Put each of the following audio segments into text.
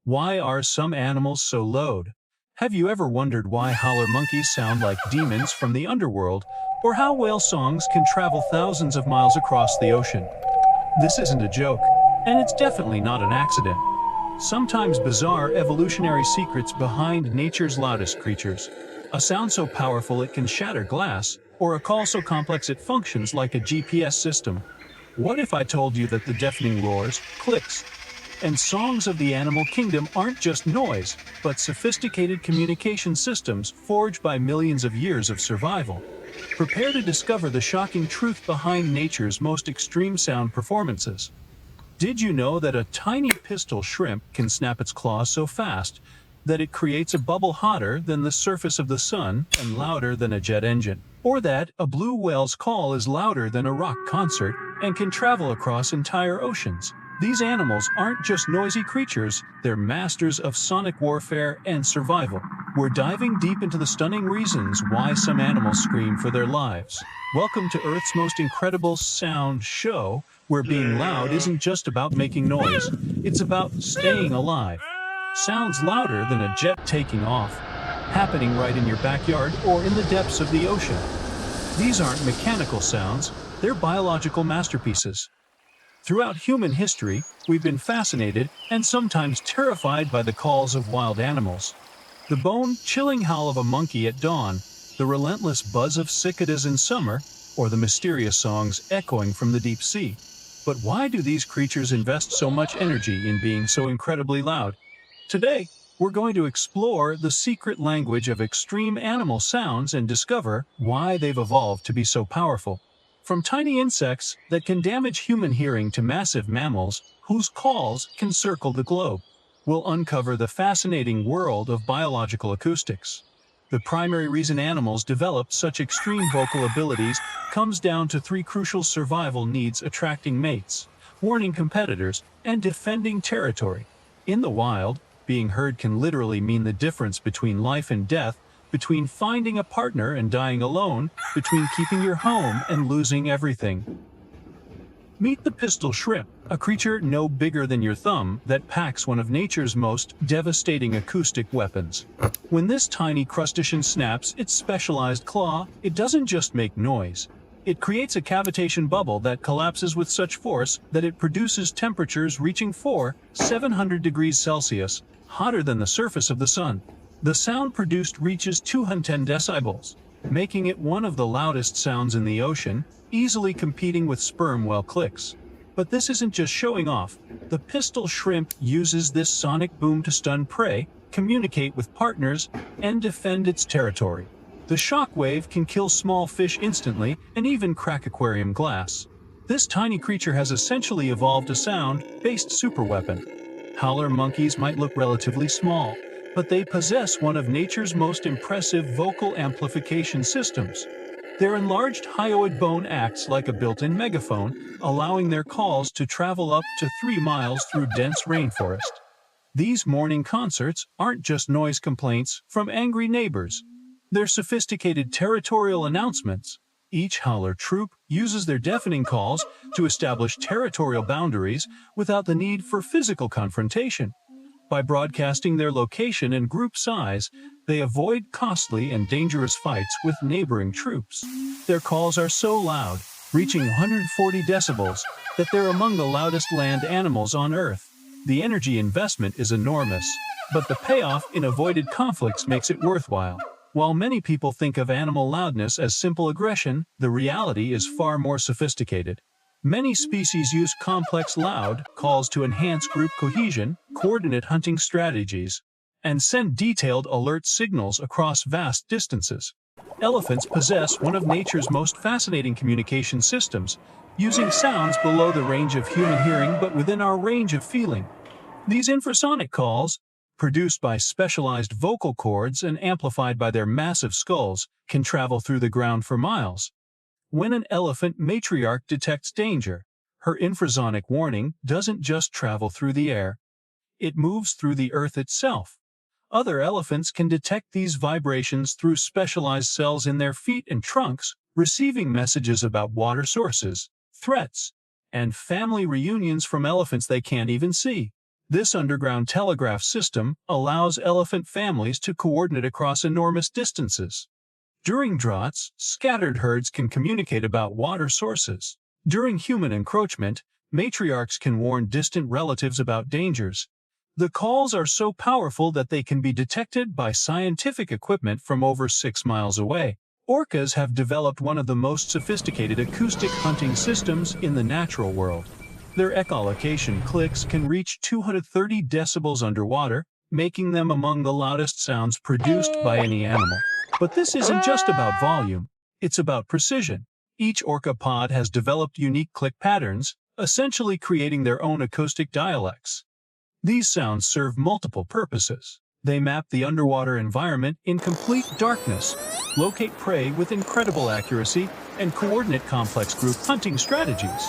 Why are some animals so loud? Have you ever wondered why howler monkeys sound like demons from the underworld, or how whale songs can travel thousands of miles across the ocean? This isn't a joke, and it's definitely not an accident. Sometimes bizarre evolutionary secrets behind nature's loudest creatures. A sound so powerful it can shatter glass, or a call so complex it functions like a GPS system. What if I told you that the deafening roars, clicks, and songs of the animal kingdom aren't just noise, but sophisticated communication systems forged by millions of years of survival? Prepare to discover the shocking truth behind nature's most extreme sound performances. Did you know that a tiny pistol shrimp can snap its claws so fast that it creates a bubble hotter than the surface of the sun and louder than a jet engine? Or that a blue whale's call is louder than a rock concert and can travel across entire oceans? These animals aren't just noisy creatures, they're masters of sonic warfare and survival. We're diving deep into the stunning reasons why some animals scream for their lives. Welcome to Earth's most incredible sound show, where being loud isn't just about making noise, it's about staying alive. Sounds louder than a jet taking off, happening right in your backyard or in the depths of the ocean. These aren't mechanical sounds, they're biological masterpieces. Throughout human history, we've been fascinated and sometimes terrified by the calls of wild animals. The bone-chilling howl of a monkey at dawn, the relentless buzz of cicadas in summer, or the mysterious songs echoing from the deep sea. But why do these creatures invest so much energy in being so incredibly loud? Today, we're going to explore the secret language of extreme animal sounds and discover why they've evolved to be so powerful. From tiny insects that can damage human hearing to massive mammals whose calls can circle the globe, we'll uncover the fascinating world of biological acoustics. The primary reason animals develop such extreme vocal abilities comes down to three crucial survival needs: attracting mates, warning competitors, and defending territory. In the wild, being heard can literally mean the difference between life and death, between finding a partner and dying alone, between keeping your home and losing everything. Meet the pistol shrimp, a creature no bigger than your thumb that packs one of nature's most devastating acoustic weapons. When this tiny crustacean snaps its specialized claw, it doesn't just make noise. It creates a cavitation bubble that collapses with such force that it produces temperatures reaching 700 degrees Celsius, hotter than the surface of the sun. The sound produced reaches 210 decibels, making it one of the loudest sounds in the ocean, easily competing with sperm whale clicks. But this isn't just showing off. The pistol shrimp uses this sonic boom to stun prey, communicate with partners, and defend its territory. The shock wave can kill small fish instantly and even crack aquarium glass. This tiny creature has essentially evolved a sound-based superweapon. Howler monkeys might look relatively small, but they possess one of nature's most impressive vocal amplification systems. Their enlarged hyoid bone acts like a built-in megaphone, allowing their calls to travel up to 3 miles through dense rainforest. These morning concerts aren't just noise complaints from angry neighbors. They're sophisticated territorial announcements. Each howler troop uses their deafening calls to establish territorial boundaries without the need for physical confrontation. By broadcasting their location and group size, they avoid costly and dangerous fights with neighboring troops. Their calls are so loud, reaching 140 decibels, that they're among the loudest land animals on Earth. The energy investment is enormous, but the payoff in avoided conflicts makes it worthwhile. While many people think of animal loudness as simple aggression, the reality is far more sophisticated. Many species use complex loud calls to enhance group cohesion, coordinate hunting strategies, and send detailed alert signals across vast distances. Elephants possess one of nature's most fascinating communication systems, using sounds below the range of human hearing but within our range of feeling. These infrasonic calls, produced by specialized vocal cords and amplified by their massive skulls, can travel through the ground for miles. When an elephant matriarch detects danger, her infrasonic warning doesn't just travel through the air. It moves through the earth itself. Other elephants can detect these vibrations through specialized cells in their feet and trunks, receiving messages about water sources, threats, and family reunions from elephants they can't even see. This underground telegraph system allows elephant families to coordinate across enormous distances. During droughts, scattered herds can communicate about water sources. During human encroachment, matriarchs can warn distant relatives about dangers. The calls are so powerful that they can be detected by scientific equipment from over 6 miles away. Orcas have developed one of the most sophisticated acoustic hunting systems in the natural world. Their echolocation clicks can reach 230 decibels underwater, making them among the loudest sounds produced by any animal. But this isn't just about volume, it's about precision. Each orca pod has developed unique click patterns, essentially creating their own acoustic dialects. These sounds serve multiple purposes. They map the underwater environment in complete darkness, locate prey with incredible accuracy, and coordinate complex group hunting strategies.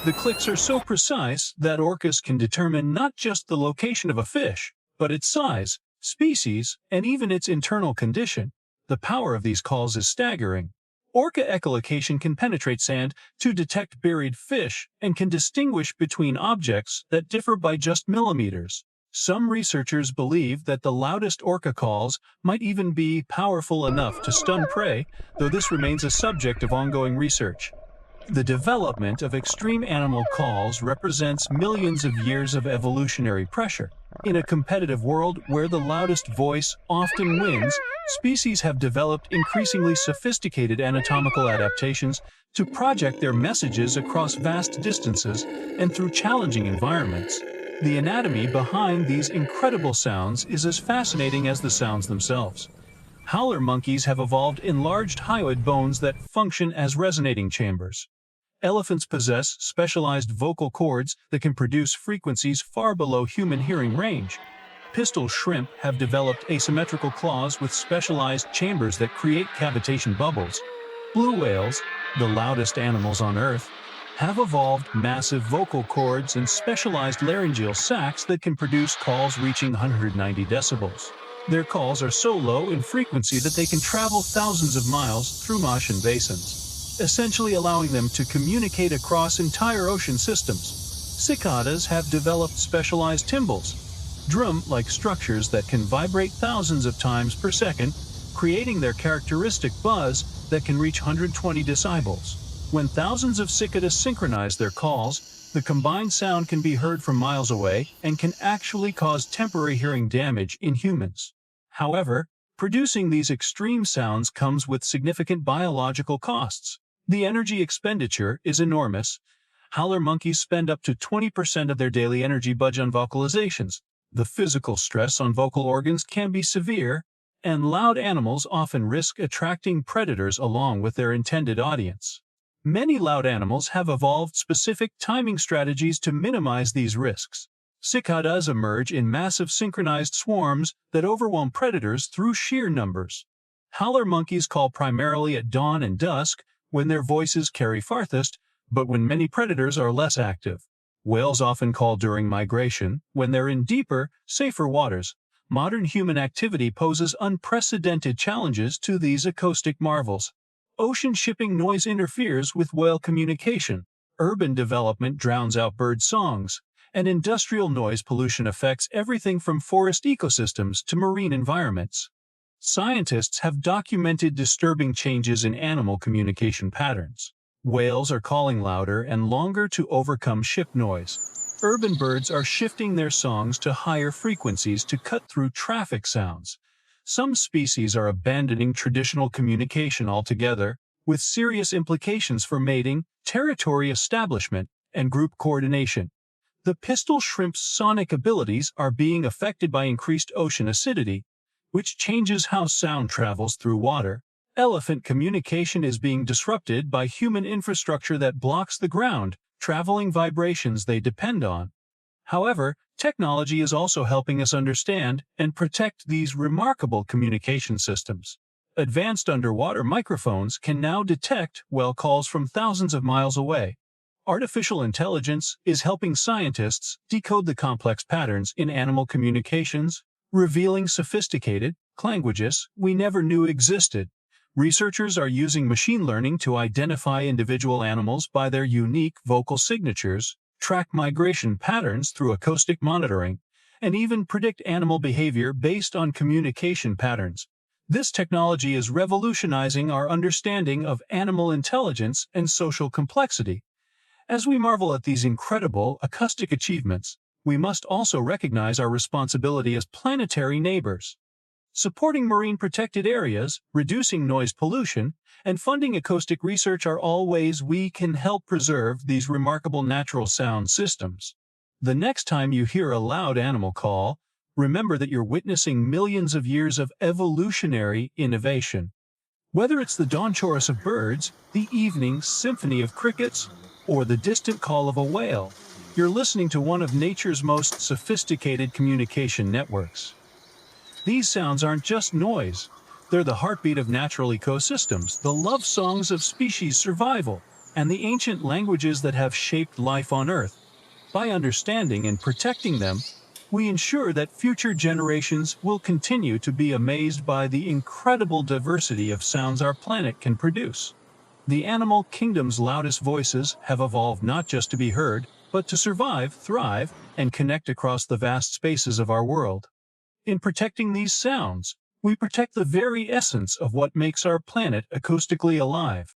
The clicks are so precise that orcas can determine not just the location of a fish, but its size, species, and even its internal condition. The power of these calls is staggering. Orca echolocation can penetrate sand to detect buried fish and can distinguish between objects that differ by just millimeters. Some researchers believe that the loudest orca calls might even be powerful enough to stun prey, though this remains a subject of ongoing research. The development of extreme animal calls represents millions of years of evolutionary pressure. In a competitive world where the loudest voice often wins, species have developed increasingly sophisticated anatomical adaptations to project their messages across vast distances and through challenging environments. The anatomy behind these incredible sounds is as fascinating as the sounds themselves. Howler monkeys have evolved enlarged hyoid bones that function as resonating chambers. Elephants possess specialized vocal cords that can produce frequencies far below human hearing range. Pistol shrimp have developed asymmetrical claws with specialized chambers that create cavitation bubbles. Blue whales, the loudest animals on Earth, have evolved massive vocal cords and specialized laryngeal sacs that can produce calls reaching 190 decibels. Their calls are so low in frequency that they can travel thousands of miles through marsh and basins, essentially allowing them to communicate across entire ocean systems. Cicadas have developed specialized timbals, drum-like structures that can vibrate thousands of times per second, creating their characteristic buzz that can reach 120 decibels. When thousands of cicadas synchronize their calls, the combined sound can be heard from miles away and can actually cause temporary hearing damage in humans. However, producing these extreme sounds comes with significant biological costs. The energy expenditure is enormous. Howler monkeys spend up to 20% of their daily energy budget on vocalizations. The physical stress on vocal organs can be severe, and loud animals often risk attracting predators along with their intended audience. Many loud animals have evolved specific timing strategies to minimize these risks. Cicadas emerge in massive synchronized swarms that overwhelm predators through sheer numbers. Howler monkeys call primarily at dawn and dusk, when their voices carry farthest, but when many predators are less active. Whales often call during migration, when they're in deeper, safer waters. Modern human activity poses unprecedented challenges to these acoustic marvels. Ocean shipping noise interferes with whale communication. Urban development drowns out bird songs, and industrial noise pollution affects everything from forest ecosystems to marine environments. Scientists have documented disturbing changes in animal communication patterns. Whales are calling louder and longer to overcome ship noise. Urban birds are shifting their songs to higher frequencies to cut through traffic sounds. Some species are abandoning traditional communication altogether, with serious implications for mating, territory establishment, and group coordination. The pistol shrimp's sonic abilities are being affected by increased ocean acidity, which changes how sound travels through water. Elephant communication is being disrupted by human infrastructure that blocks the ground, traveling vibrations they depend on. However, technology is also helping us understand and protect these remarkable communication systems. Advanced underwater microphones can now detect whale calls from thousands of miles away. Artificial intelligence is helping scientists decode the complex patterns in animal communications, revealing sophisticated languages we never knew existed. Researchers are using machine learning to identify individual animals by their unique vocal signatures, track migration patterns through acoustic monitoring, and even predict animal behavior based on communication patterns. This technology is revolutionizing our understanding of animal intelligence and social complexity. As we marvel at these incredible acoustic achievements, we must also recognize our responsibility as planetary neighbors. Supporting marine protected areas, reducing noise pollution, and funding acoustic research are all ways we can help preserve these remarkable natural sound systems. The next time you hear a loud animal call, remember that you're witnessing millions of years of evolutionary innovation. Whether it's the dawn chorus of birds, the evening symphony of crickets, or the distant call of a whale, you're listening to one of nature's most sophisticated communication networks. These sounds aren't just noise. They're the heartbeat of natural ecosystems, the love songs of species survival, and the ancient languages that have shaped life on Earth. By understanding and protecting them, we ensure that future generations will continue to be amazed by the incredible diversity of sounds our planet can produce. The animal kingdom's loudest voices have evolved not just to be heard, but to survive, thrive, and connect across the vast spaces of our world. In protecting these sounds, we protect the very essence of what makes our planet acoustically alive.